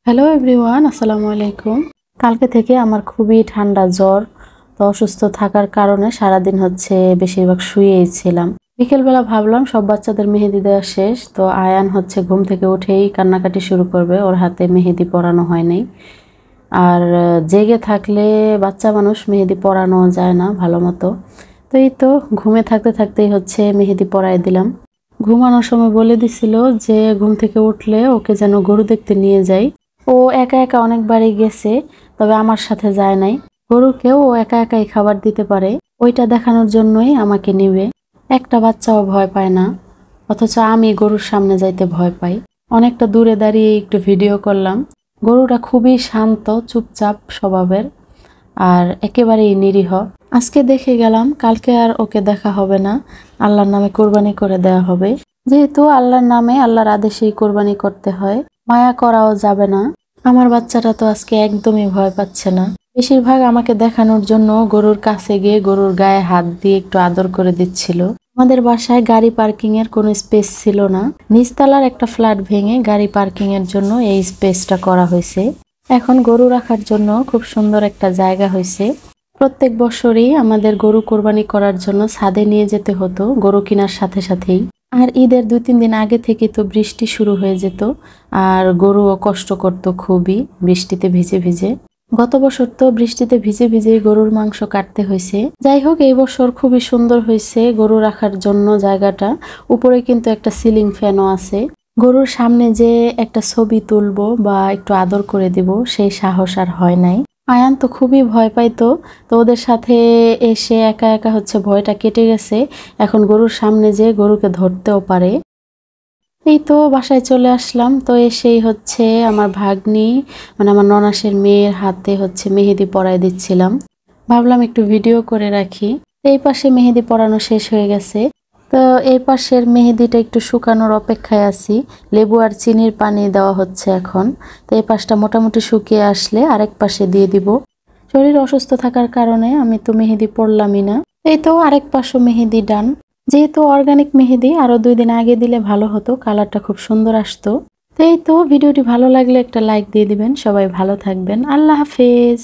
Hello everyone, আসসালামু আলাইকুম। কালকে থেকে আমার খুবই ঠান্ডা জ্বর। তো অসুস্থ থাকার কারণে সারাদিন বেশিরভাগ শুয়েই ছিলাম। বিকেলবেলা ভাবলাম সব বাচ্চাদের মেহেদি দেওয়া শেষ, তো আয়ান ঘুম থেকে উঠেই কান্নাকাটি শুরু করবে, ওর হাতে মেহেদি পরানো হয় নাই। আর জেগে থাকলে বাচ্চা মানুষ মেহেদি পরানো যায় না ভালো মতো। তো এই তো ঘুমে থাকতে থাকতেই মেহেদি পরাই দিলাম। ঘুমানোর সময় বলে দিছিল যে ঘুম থেকে উঠলে ওকে যেন গরু দেখতে নিয়ে যাই। ও একা একা অনেকবারই গেছে, তবে আমার সাথে যায় নাই। গরুকেও ও একা একাই খাবার দিতে পারে, ওইটা দেখানোর জন্যই আমাকে নিবে। একটা বাচ্চাও ভয় পায় না, অথচ আমি গরুর সামনে যাইতে ভয় পাই। অনেকটা দূরে দাঁড়িয়ে একটু ভিডিও করলাম। গরুটা খুবই শান্ত, চুপচাপ স্বভাবের, আর একেবারেই নিরীহ। আজকে দেখে গেলাম, কালকে আর ওকে দেখা হবে না। আল্লাহর নামে কোরবানি করে দেওয়া হবে। যেহেতু আল্লাহর নামে, আল্লাহর আদেশেই কোরবানি করতে হয়, মায়া করাও যাবে না। আমার বাচ্চাটা তো আজকে একদমই ভয় পাচ্ছে না। বেশিরভাগ আমাকে দেখানোর জন্য গরুর কাছে গিয়ে গরুর গায়ে হাত দিয়ে একটু আদর করে দিচ্ছিল। আমাদের বাসায় গাড়ি পার্কিং এর কোনো স্পেস ছিল না। নিচতলার একটা ফ্ল্যাট ভেঙে গাড়ি পার্কিং এর জন্য এই স্পেসটা করা হয়েছে। এখন গরু রাখার জন্য খুব সুন্দর একটা জায়গা হয়েছে। প্রত্যেক বছরই আমাদের গরু কোরবানি করার জন্য ছাদে নিয়ে যেতে হতো, গরু কেনার সাথে সাথেই। আর ঈদের 2-3 দিন আগে থেকে তো বৃষ্টি শুরু হয়ে যেত, আর গরুও কষ্ট করত খুবই বৃষ্টিতে ভিজে ভিজে। গত বছর তো বৃষ্টিতে ভিজে ভিজে গরুর মাংস কাটতে হয়েছে। যাই হোক, এই বছর খুবই সুন্দর হয়েছে গরু রাখার জন্য জায়গাটা। উপরে কিন্তু একটা সিলিং ফ্যানও আছে। গরুর সামনে যে একটা ছবি তুলবো বা একটু আদর করে দিব, সেই সাহস আর হয় নাই। আয়ান তো খুবই ভয় পাইতো, তো ওদের সাথে এসে একা একা ভয়টা কেটে গেছে। এখন গরুর সামনে যে গরুকে ধরতেও পারে। এই তো বাসায় চলে আসলাম। তো এসেই আমার ভাগ্নি, মানে আমার ননাসের মেয়ের হাতে মেহেদি পরাই দিচ্ছিলাম। ভাবলাম একটু ভিডিও করে রাখি। এই পাশে মেহেদি পরানো শেষ হয়ে গেছে। তো এই পাশের মেহেদিটা একটু শুকানোর অপেক্ষায় আছি। লেবু আর চিনির পানি দেওয়া হচ্ছে এখন। তো এই পাশটা মোটামুটি শুকিয়ে আসলে আরেক পাশে দিয়ে দিব। শরীর অসুস্থ থাকার কারণে আমি তো মেহেদি পরলামই না। এই তো আরেক পাশও মেহেদি ডান। যেহেতু অর্গানিক মেহেদি, আরো 2 দিন আগে দিলে ভালো হতো, কালারটা খুব সুন্দর আসতো। তো এই তো ভিডিওটি ভালো লাগলে একটা লাইক দিয়ে দিবেন। সবাই ভালো থাকবেন। আল্লাহ হাফেজ।